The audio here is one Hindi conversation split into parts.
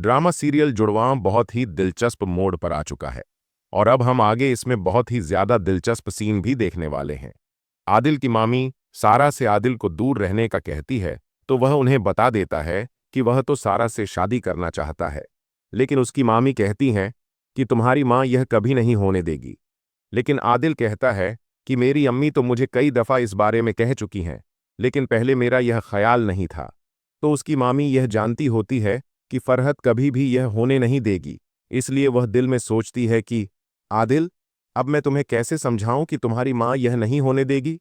ड्रामा सीरियल जुड़वां बहुत ही दिलचस्प मोड़ पर आ चुका है और अब हम आगे इसमें बहुत ही ज्यादा दिलचस्प सीन भी देखने वाले हैं। आदिल की मामी सारा से आदिल को दूर रहने का कहती है तो वह उन्हें बता देता है कि वह तो सारा से शादी करना चाहता है, लेकिन उसकी मामी कहती हैं कि तुम्हारी माँ यह कभी नहीं होने देगी। लेकिन आदिल कहता है कि मेरी अम्मी तो मुझे कई दफ़ा इस बारे में कह चुकी हैं, लेकिन पहले मेरा यह ख्याल नहीं था। तो उसकी मामी यह जानती होती है कि फरहत कभी भी यह होने नहीं देगी, इसलिए वह दिल में सोचती है कि आदिल, अब मैं तुम्हें कैसे समझाऊं कि तुम्हारी माँ यह नहीं होने देगी।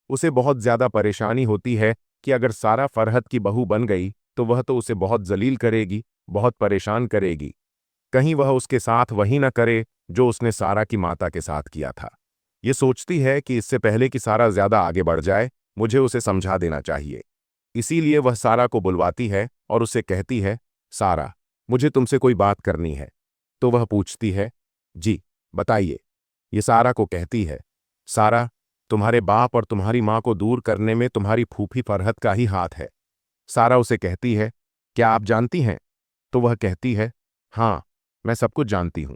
उसे बहुत ज्यादा परेशानी होती है कि अगर सारा फरहत की बहू बन गई तो वह तो उसे बहुत जलील करेगी, बहुत परेशान करेगी। कहीं वह उसके साथ वही न करे जो उसने सारा की माता के साथ किया था। ये सोचती है कि इससे पहले कि सारा ज्यादा आगे बढ़ जाए, मुझे उसे समझा देना चाहिए। इसीलिए वह सारा को बुलवाती है और उसे कहती है, सारा, मुझे तुमसे कोई बात करनी है। तो वह पूछती है, जी बताइए। ये सारा को कहती है, सारा, तुम्हारे बाप और तुम्हारी माँ को दूर करने में तुम्हारी फूफी फरहत का ही हाथ है। सारा उसे कहती है, क्या आप जानती हैं? तो वह कहती है, हाँ, मैं सब कुछ जानती हूँ।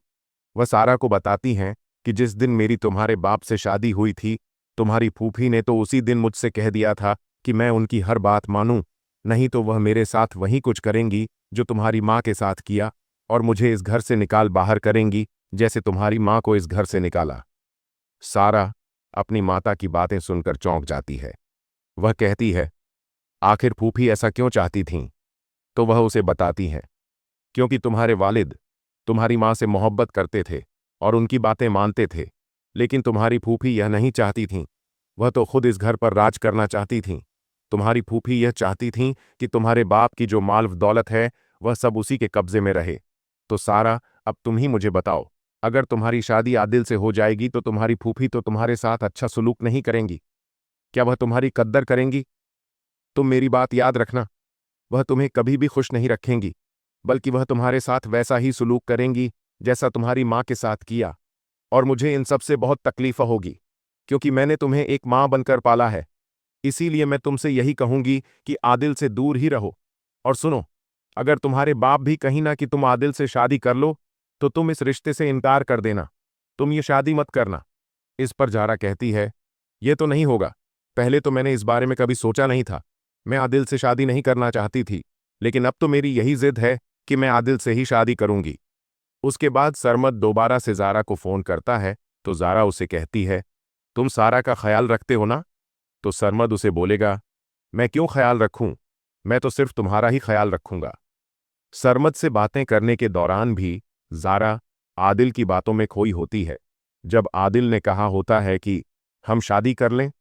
वह सारा को बताती हैं कि जिस दिन मेरी तुम्हारे बाप से शादी हुई थी, तुम्हारी फूफी ने तो उसी दिन मुझसे कह दिया था कि मैं उनकी हर बात मानूं, नहीं तो वह मेरे साथ वही कुछ करेंगी जो तुम्हारी माँ के साथ किया, और मुझे इस घर से निकाल बाहर करेंगी जैसे तुम्हारी माँ को इस घर से निकाला। सारा अपनी माता की बातें सुनकर चौंक जाती है। वह कहती है, आखिर फूफी ऐसा क्यों चाहती थीं? तो वह उसे बताती हैं, क्योंकि तुम्हारे वालिद तुम्हारी माँ से मोहब्बत करते थे और उनकी बातें मानते थे, लेकिन तुम्हारी फूफी यह नहीं चाहती थीं। वह तो खुद इस घर पर राज करना चाहती थीं। तुम्हारी फूफी यह चाहती थीं कि तुम्हारे बाप की जो माल दौलत है वह सब उसी के कब्जे में रहे। तो सारा, अब तुम ही मुझे बताओ, अगर तुम्हारी शादी आदिल से हो जाएगी तो तुम्हारी फूफी तो तुम्हारे साथ अच्छा सुलूक नहीं करेंगी? क्या वह तुम्हारी कद्दर करेंगी? तुम मेरी बात याद रखना, वह तुम्हें कभी भी खुश नहीं रखेंगी, बल्कि वह तुम्हारे साथ वैसा ही सुलूक करेंगी जैसा तुम्हारी माँ के साथ किया। और मुझे इन सब से बहुत तकलीफ होगी, क्योंकि मैंने तुम्हें एक माँ बनकर पाला है। इसीलिए मैं तुमसे यही कहूंगी कि आदिल से दूर ही रहो। और सुनो, अगर तुम्हारे बाप भी कहीं ना कि तुम आदिल से शादी कर लो, तो तुम इस रिश्ते से इनकार कर देना। तुम ये शादी मत करना। इस पर जारा कहती है, ये तो नहीं होगा। पहले तो मैंने इस बारे में कभी सोचा नहीं था। मैं आदिल से शादी नहीं करना चाहती थी, लेकिन अब तो मेरी यही जिद है कि मैं आदिल से ही शादी करूंगी। उसके बाद सरमद दोबारा से जारा को फोन करता है, तो जारा उसे कहती है, तुम सारा का ख्याल रखते हो ना? तो सरमद उसे बोलेगा, मैं क्यों ख्याल रखूं, मैं तो सिर्फ तुम्हारा ही ख्याल रखूंगा। सरमद से बातें करने के दौरान भी जारा आदिल की बातों में खोई होती है। जब आदिल ने कहा होता है कि हम शादी कर लें,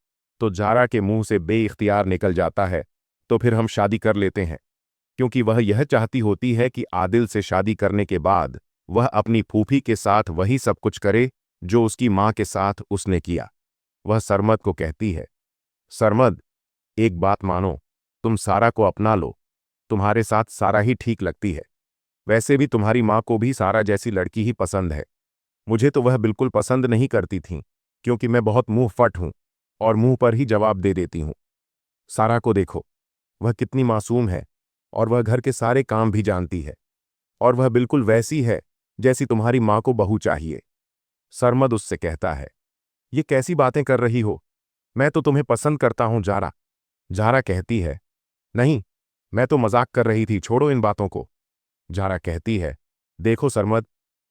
तो जारा के मुंह से बेइख्तियार निकल जाता है, तो फिर हम शादी कर लेते हैं, क्योंकि वह यह चाहती होती है कि आदिल से शादी करने के बाद वह अपनी फूफी के साथ वही सब कुछ करे जो उसकी माँ के साथ उसने किया। वह सरमद को कहती है, सरमद, एक बात मानो, तुम सारा को अपना लो। तुम्हारे साथ सारा ही ठीक लगती है। वैसे भी तुम्हारी माँ को भी सारा जैसी लड़की ही पसंद है। मुझे तो वह बिल्कुल पसंद नहीं करती थी, क्योंकि मैं बहुत मुंह फट हूं और मुंह पर ही जवाब दे देती हूं। सारा को देखो, वह कितनी मासूम है, और वह घर के सारे काम भी जानती है, और वह बिल्कुल वैसी है जैसी तुम्हारी माँ को बहू चाहिए। सरमद उससे कहता है, ये कैसी बातें कर रही हो? मैं तो तुम्हें पसंद करता हूं जारा। जारा कहती है, नहीं, मैं तो मजाक कर रही थी, छोड़ो इन बातों को। जारा कहती है, देखो सरमद,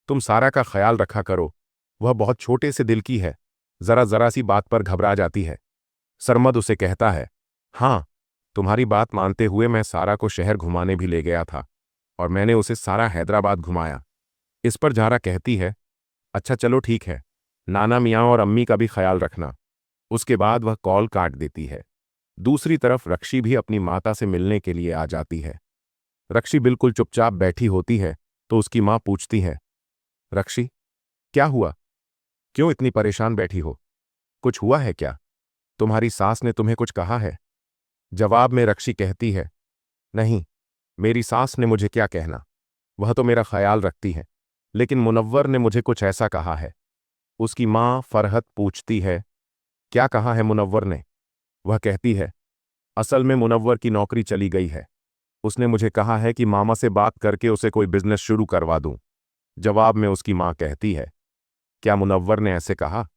तुम सारा का ख्याल रखा करो। वह बहुत छोटे से दिल की है, जरा जरा सी बात पर घबरा जाती है। सरमद उसे कहता है, हाँ, तुम्हारी बात मानते हुए मैं सारा को शहर घुमाने भी ले गया था, और मैंने उसे सारा हैदराबाद घुमाया। इस पर जारा कहती है, अच्छा चलो ठीक है, नाना मियाँ और अम्मी का भी ख्याल रखना। उसके बाद वह कॉल काट देती है। दूसरी तरफ रक्षी भी अपनी माता से मिलने के लिए आ जाती है। रक्षी बिल्कुल चुपचाप बैठी होती है, तो उसकी माँ पूछती है, रक्षी, क्या हुआ? क्यों इतनी परेशान बैठी हो? कुछ हुआ है क्या? तुम्हारी सास ने तुम्हें कुछ कहा है? जवाब में रक्षी कहती है, नहीं, मेरी सास ने मुझे क्या कहना, वह तो मेरा ख्याल रखती है, लेकिन मुनव्वर ने मुझे कुछ ऐसा कहा है। उसकी माँ फरहत पूछती है, क्या कहा है मुनव्वर ने? वह कहती है, असल में मुनव्वर की नौकरी चली गई है। उसने मुझे कहा है कि मामा से बात करके उसे कोई बिजनेस शुरू करवा दूं। जवाब में उसकी मां कहती है, क्या मुनव्वर ने ऐसे कहा?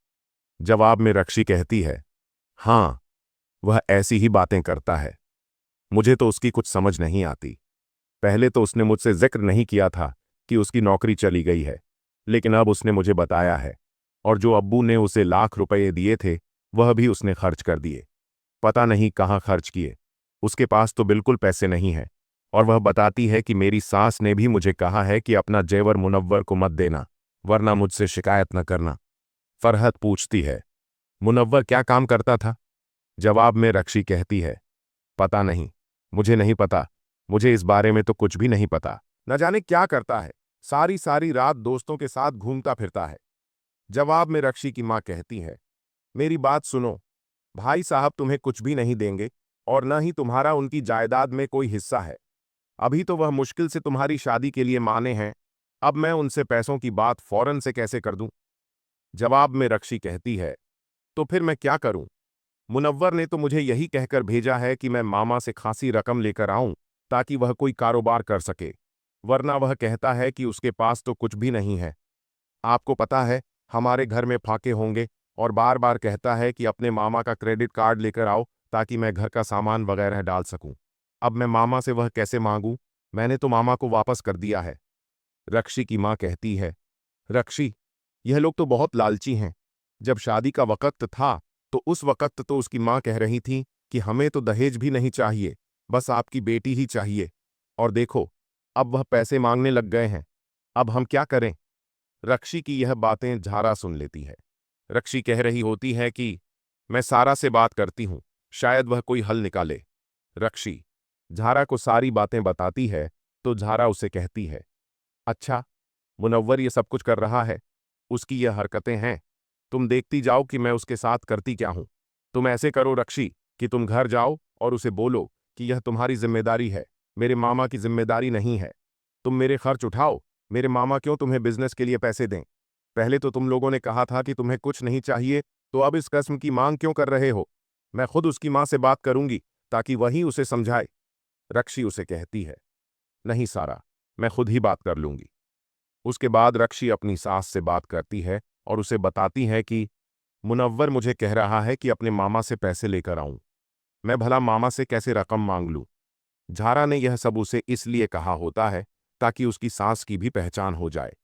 जवाब में रक्षी कहती है, हाँ, वह ऐसी ही बातें करता है। मुझे तो उसकी कुछ समझ नहीं आती। पहले तो उसने मुझसे जिक्र नहीं किया था कि उसकी नौकरी चली गई है, लेकिन अब उसने मुझे बताया है। और जो अब्बू ने उसे लाख रुपए दिए थे, वह भी उसने खर्च कर दिए। पता नहीं कहाँ खर्च किए। उसके पास तो बिल्कुल पैसे नहीं हैं। और वह बताती है कि मेरी सास ने भी मुझे कहा है कि अपना जेवर मुनव्वर को मत देना, वरना मुझसे शिकायत न करना। फरहत पूछती है, मुनव्वर क्या काम करता था? जवाब में रक्षी कहती है, पता नहीं, मुझे नहीं पता। मुझे इस बारे में तो कुछ भी नहीं पता। न जाने क्या करता है। सारी सारी रात दोस्तों के साथ घूमता फिरता है। जवाब में रक्षी की मां कहती है, मेरी बात सुनो, भाई साहब तुम्हें कुछ भी नहीं देंगे और न ही तुम्हारा उनकी जायदाद में कोई हिस्सा है। अभी तो वह मुश्किल से तुम्हारी शादी के लिए माने हैं। अब मैं उनसे पैसों की बात फौरन से कैसे कर दूं? जवाब में रक्षी कहती है, तो फिर मैं क्या करूं? मुनव्वर ने तो मुझे यही कहकर भेजा है कि मैं मामा से खासी रकम लेकर आऊं ताकि वह कोई कारोबार कर सके, वरना वह कहता है कि उसके पास तो कुछ भी नहीं है। आपको पता है, हमारे घर में फाके होंगे और बार बार कहता है कि अपने मामा का क्रेडिट कार्ड लेकर आओ ताकि मैं घर का सामान वगैरह डाल सकूं। अब मैं मामा से वह कैसे मांगूं? मैंने तो मामा को वापस कर दिया है। रक्षी की मां कहती है, रक्षी, यह लोग तो बहुत लालची हैं। जब शादी का वक़्त था तो उस वक़्त तो उसकी मां कह रही थी कि हमें तो दहेज भी नहीं चाहिए, बस आपकी बेटी ही चाहिए। और देखो, अब वह पैसे मांगने लग गए हैं। अब हम क्या करें? रक्षी की यह बातें झारा सुन लेती है। रक्षी कह रही होती है कि मैं सारा से बात करती हूं, शायद वह कोई हल निकाले। रक्षी झारा को सारी बातें बताती है तो झारा उसे कहती है, अच्छा, मुनव्वर ये सब कुछ कर रहा है, उसकी यह हरकतें हैं, तुम देखती जाओ कि मैं उसके साथ करती क्या हूं। तुम ऐसे करो रक्षी कि तुम घर जाओ और उसे बोलो कि यह तुम्हारी जिम्मेदारी है, मेरे मामा की जिम्मेदारी नहीं है। तुम मेरे खर्च उठाओ, मेरे मामा क्यों तुम्हें बिजनेस के लिए पैसे दें? पहले तो तुम लोगों ने कहा था कि तुम्हें कुछ नहीं चाहिए, तो अब इस कस्म की मांग क्यों कर रहे हो? मैं खुद उसकी मां से बात करूंगी ताकि वही उसे समझाए। रक्षी उसे कहती है, नहीं सारा, मैं खुद ही बात कर लूंगी। उसके बाद रक्षी अपनी सास से बात करती है और उसे बताती है कि मुनव्वर मुझे कह रहा है कि अपने मामा से पैसे लेकर आऊं। मैं भला मामा से कैसे रकम मांग लूं? झारा ने यह सब उसे इसलिए कहा होता है ताकि उसकी सास की भी पहचान हो जाए।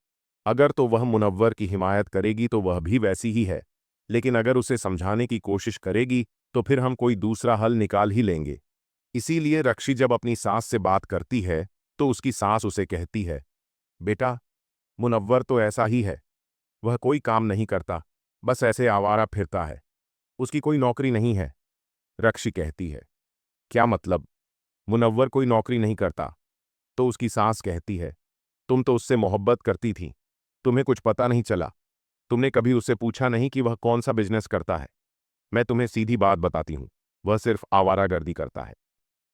अगर तो वह मुनव्वर की हिमायत करेगी तो वह भी वैसी ही है, लेकिन अगर उसे समझाने की कोशिश करेगी तो फिर हम कोई दूसरा हल निकाल ही लेंगे। इसीलिए रक्षी जब अपनी सास से बात करती है तो उसकी सास उसे कहती है, बेटा, मुनव्वर तो ऐसा ही है। वह कोई काम नहीं करता, बस ऐसे आवारा फिरता है। उसकी कोई नौकरी नहीं है। रक्षी कहती है, क्या मतलब? मुनव्वर कोई नौकरी नहीं करता? तो उसकी सास कहती है, तुम तो उससे मोहब्बत करती थी, तुम्हें कुछ पता नहीं चला। तुमने कभी उससे पूछा नहीं कि वह कौन सा बिजनेस करता है? मैं तुम्हें सीधी बात बताती हूं, वह सिर्फ आवारागर्दी करता है।